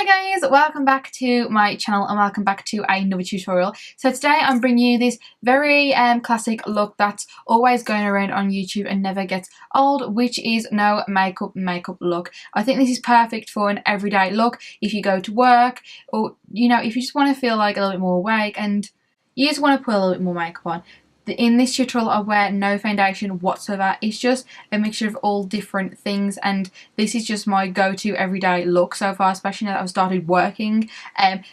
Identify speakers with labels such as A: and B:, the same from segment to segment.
A: Hi guys, welcome back to my channel and welcome back to another tutorial. So today I'm bringing you this very classic look that's always going around on YouTube and never gets old, which is no makeup look. I think this is perfect for an everyday look if you go to work, or you know, if you just want to feel like a little bit more awake and you just want to put a little bit more makeup on. In this tutorial I wear no foundation whatsoever. It's just a mixture of all different things, and this is just my go-to everyday look so far, especially now that I've started working.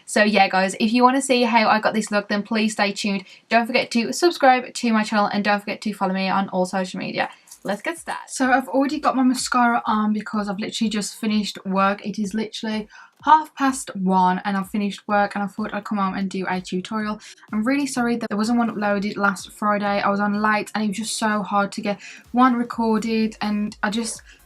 A: So yeah guys, if you want to see how I got this look, then please stay tuned. Don't forget to subscribe to my channel and don't forget to follow me on all social media. Let's get started. So I've already got my mascara on because I've literally just finished work. It is literally 1:30 and I've finished work and I thought I'd come home and do a tutorial. I'm really sorry that there wasn't one uploaded last Friday. I was on late and it was just so hard to get one recorded, and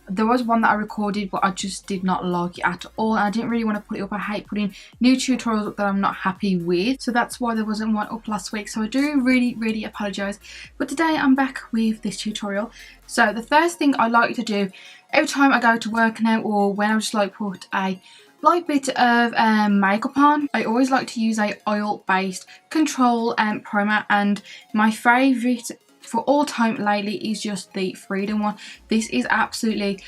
A: there was one that I recorded but I just did not like it at all and I didn't really want to put it up. I hate putting new tutorials up that I'm not happy with, so that's why there wasn't one up last week, so I do really apologise. But today I'm back with this tutorial. So the first thing I like to do every time I go to work now, or when I just like put a light bit of makeup on, I always like to use a oil based control primer, and my favourite for all time lately is just the Freedom one. This is absolutely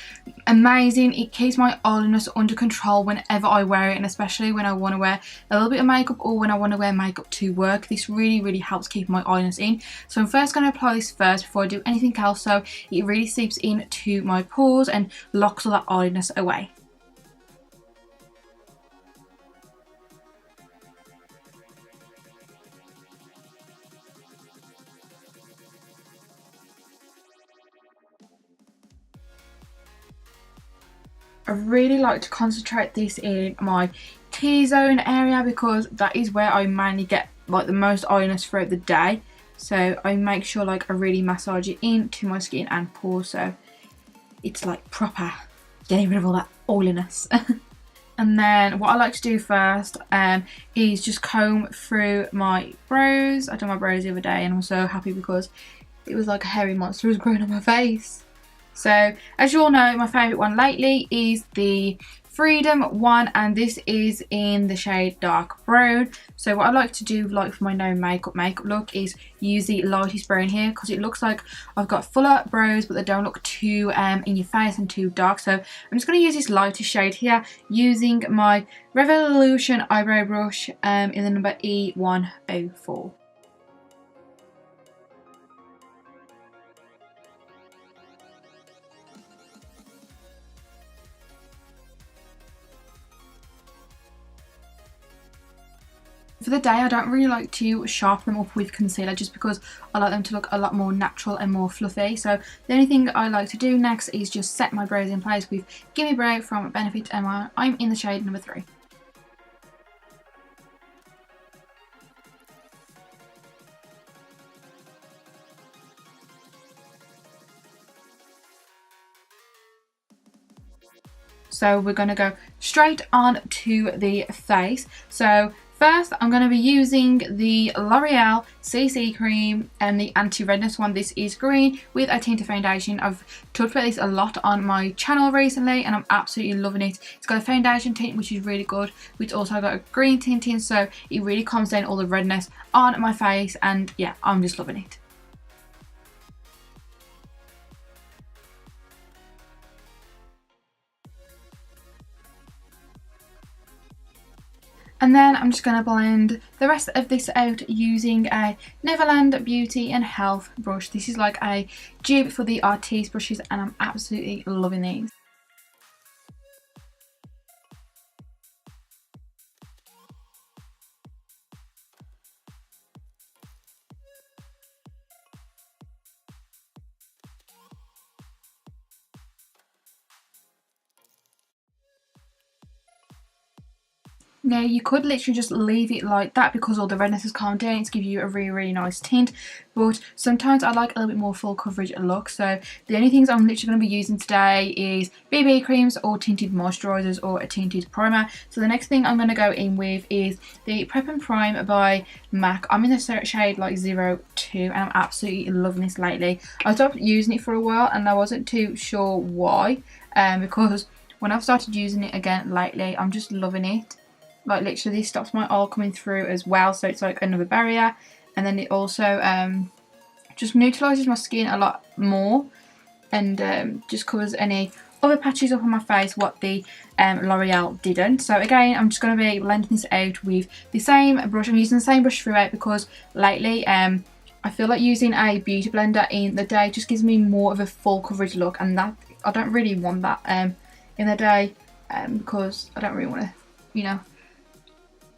A: amazing. It keeps my oiliness under control whenever I wear it, and especially when I want to wear a little bit of makeup or when I want to wear makeup to work. This really helps keep my oiliness in. So I'm first going to apply this first before I do anything else, so it really seeps into my pores and locks all that oiliness away. I really like to concentrate this in my T-zone area because that is where I mainly get like the most oiliness throughout the day. So I make sure like I really massage it into my skin and pores, so it's like proper getting rid of all that oiliness. And then what I like to do first is just comb through my brows. I done my brows the other day and I'm so happy because it was like a hairy monster was growing on my face. So as you all know, my favourite one lately is the Freedom one, and this is in the shade dark brown. So what I like to do, like for my no makeup look, is use the lightest brown here because it looks like I've got fuller brows but they don't look too in your face and too dark. So I'm just going to use this lightest shade here using my Revolution eyebrow brush in the number E104. For the day, I don't really like to sharpen them up with concealer just because I like them to look a lot more natural and more fluffy. So the only thing I like to do next is just set my brows in place with Gimme Brow from Benefit, and I'm in the shade number 3. So we're going to go straight on to the face. So first I'm going to be using the L'Oreal CC cream and the anti-redness one. This is green with a tinted foundation. I've talked about this a lot on my channel recently and I'm absolutely loving it. It's got a foundation tint which is really good, which also got a green tint in, so it really calms down all the redness on my face, and yeah, I'm just loving it. And then I'm just going to blend the rest of this out using a Neverland Beauty and Health brush. This is like a dupe for the Artiste brushes and I'm absolutely loving these. Now you could literally just leave it like that because all the redness has calmed down to give you a really nice tint, but sometimes I like a little bit more full coverage look. So the only things I'm literally going to be using today is BB creams or tinted moisturisers or a tinted primer. So the next thing I'm going to go in with is the Prep and Prime by MAC. I'm in the shade like 02 and I'm absolutely loving this lately. I stopped using it for a while and I wasn't too sure why, because when I've started using it again lately, I'm just loving it. Like literally this stops my oil coming through as well, so it's like another barrier. And then it also just neutralises my skin a lot more, and just covers any other patches up on my face what the L'Oreal didn't. So again, I'm just going to be blending this out with the same brush. I'm using the same brush throughout because lately I feel like using a beauty blender in the day just gives me more of a full coverage look, and that I don't really want that in the day because I don't really want to, you know,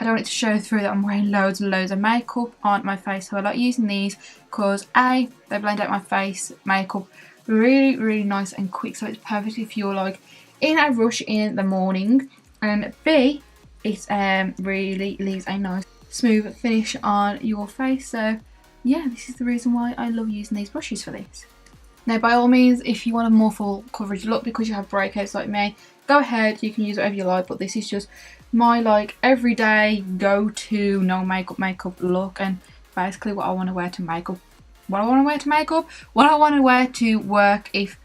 A: I don't want it to show through that I'm wearing loads and loads of makeup on my face. So I like using these because A, they blend out my face makeup really nice and quick, so it's perfect if you're like in a rush in the morning, and B, it really leaves a nice smooth finish on your face. So yeah, this is the reason why I love using these brushes for this. Now by all means, if you want a more full coverage look because you have breakouts like me, go ahead, you can use whatever you like, but this is just my like everyday go-to no makeup look, and basically what I want to wear to makeup. What I want to wear to makeup? What I want to wear to work if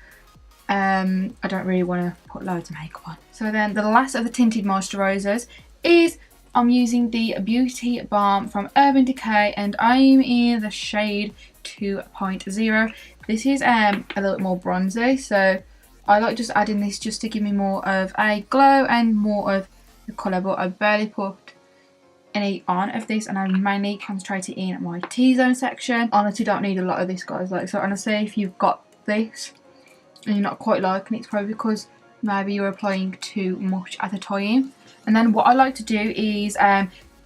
A: I don't really want to put loads of makeup on. So then the last of the tinted moisturisers is I'm using the Beauty Balm from Urban Decay, and I'm in the shade 2.0. This is a little bit more bronzy, so I like just adding this just to give me more of a glow and more of the colour, but I barely put any on of this, and I'm mainly concentrating in my T-zone section. Honestly, don't need a lot of this, guys. Like, so honestly, if you've got this and you're not quite liking it, it's probably because maybe you're applying too much at a time. And then what I like to do is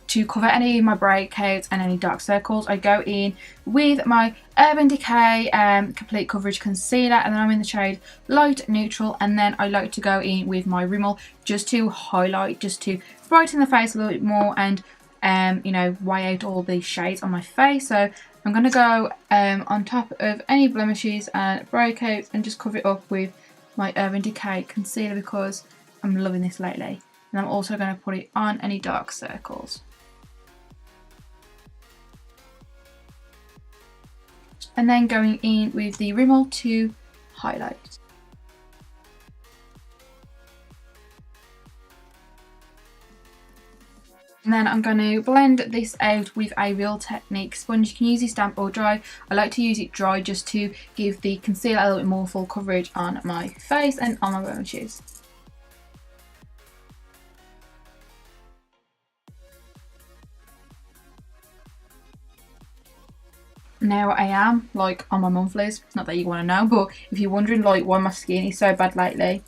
A: to cover any of my breakouts and any dark circles, I go in with my Urban Decay Complete Coverage Concealer, and then I'm in the shade Light Neutral, and then I like to go in with my Rimmel just to highlight, just to brighten the face a little bit more and you know, weigh out all the shades on my face. So I'm going to go on top of any blemishes and breakouts and just cover it up with my Urban Decay concealer because I'm loving this lately. And I'm also going to put it on any dark circles. And then going in with the Rimmel to highlight. And then I'm going to blend this out with a Real Technique sponge. You can use this damp or dry. I like to use it dry just to give the concealer a little bit more full coverage on my face and on my blemishes. Now I am like on my monthlies, not that you want to know, but if you're wondering like why my skin is so bad lately,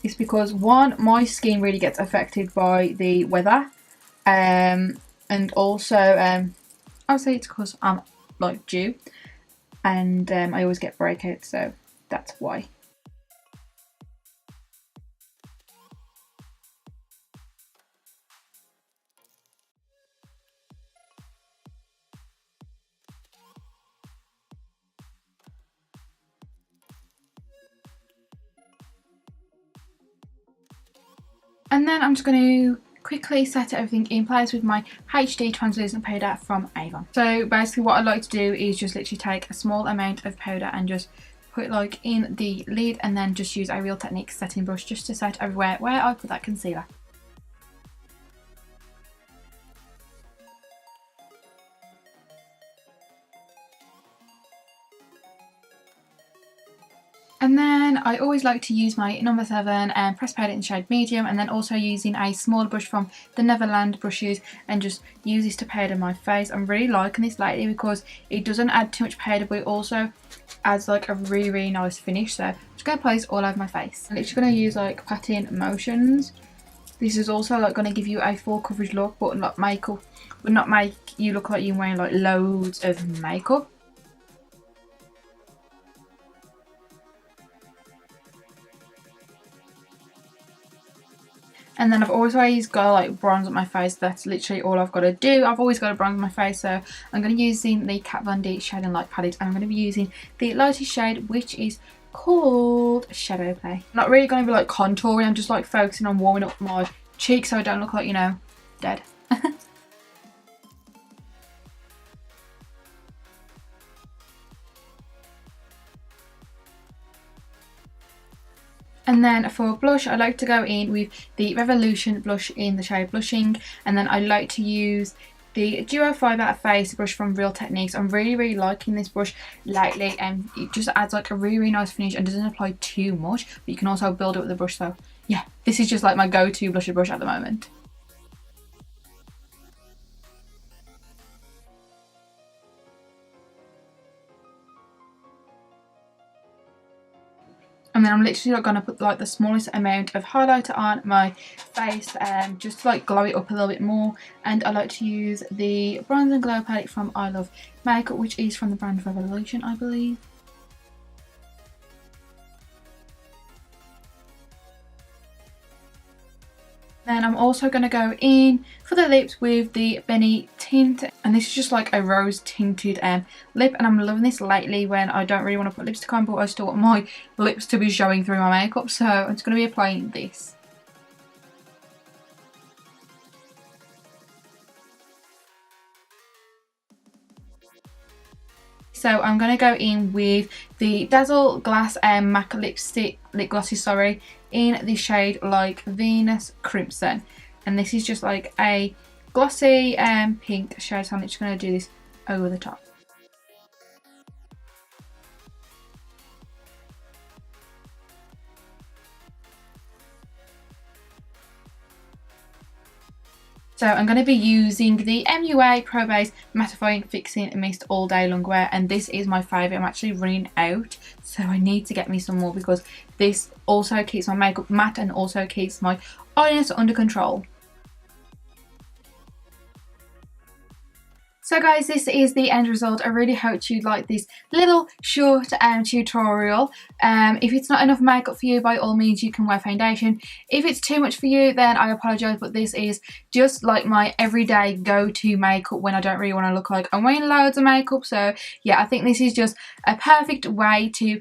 A: it's because one, my skin really gets affected by the weather, and also I would say it's because I'm like due, and I always get breakouts, so that's why. And then I'm just going to quickly set everything in place with my HD translucent powder from Avon. So basically what I like to do is just literally take a small amount of powder and just put it like in the lid, and then just use a Real Technique setting brush just to set everywhere where I put that concealer. And then I always like to use my number 7 and press powder in shade medium, and then also using a smaller brush from the Neverland brushes and just use this to powder my face. I'm really liking this lately because it doesn't add too much powder, but it also adds like a really nice finish. So I'm just going to apply this all over my face. I'm literally going to use like patting motions. This is also like going to give you a full coverage look, but not make you look like you're wearing like loads of makeup. And then I've always got to like bronze up my face. That's literally all I've got to do. I've always got to bronze my face, so I'm going to be using the Kat Von D Shade and Light palette, and I'm going to be using the lightest shade, which is called Shadow Play. I'm not really going to be like contouring, I'm just like focusing on warming up my cheeks so I don't look like, you know, dead. And then for blush, I like to go in with the Revolution blush in the shade Blushing, and then I like to use the Duo Fibre Face brush from Real Techniques. I'm really liking this brush lately, and it just adds like a really nice finish and doesn't apply too much, but you can also build it with the brush. So yeah, this is just like my go-to blusher brush at the moment. And then I'm literally going to put like the smallest amount of highlighter on my face, just to like glow it up a little bit more. And I like to use the Bronze and Glow palette from I Love Makeup, which is from the brand Revolution, I believe. Then I'm also going to go in for the lips with the Benny tint, and this is just like a rose tinted lip, and I'm loving this lately when I don't really want to put lipstick on but I still want my lips to be showing through my makeup, so I'm just going to be applying this. So I'm going to go in with the Dazzle Glass MAC lip glosses, sorry, in the shade Like Venus Crimson. And this is just like a glossy pink shade, so I'm just going to do this over the top. So I'm going to be using the MUA Pro Base Mattifying Fixing Mist All Day Long Wear, and this is my favourite. I'm actually running out, so I need to get me some more because this also keeps my makeup matte and also keeps my oiliness under control. So guys, this is the end result. I really hope you like this little short tutorial. If it's not enough makeup for you, by all means you can wear foundation. If it's too much for you, then I apologise, but this is just like my everyday go-to makeup when I don't really want to look like I'm wearing loads of makeup. So yeah, I think this is just a perfect way to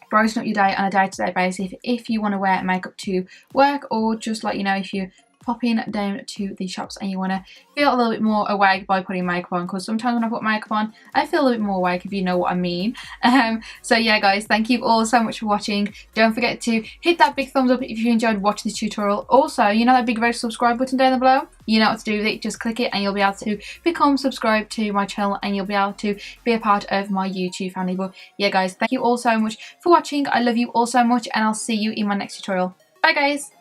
A: brighten up your day on a day-to-day basis if you want to wear makeup to work, or just like, you know, if you popping down to the shops and you want to feel a little bit more awake by putting makeup on, because sometimes when I put makeup on I feel a little bit more awake, if you know what I mean. So yeah guys, thank you all so much for watching. Don't forget to hit that big thumbs up if you enjoyed watching this tutorial. Also, you know that big red subscribe button down below? You know what to do with it. Just click it and you'll be able to become subscribed to my channel and you'll be able to be a part of my YouTube family. But yeah guys, thank you all so much for watching. I love you all so much and I'll see you in my next tutorial. Bye guys!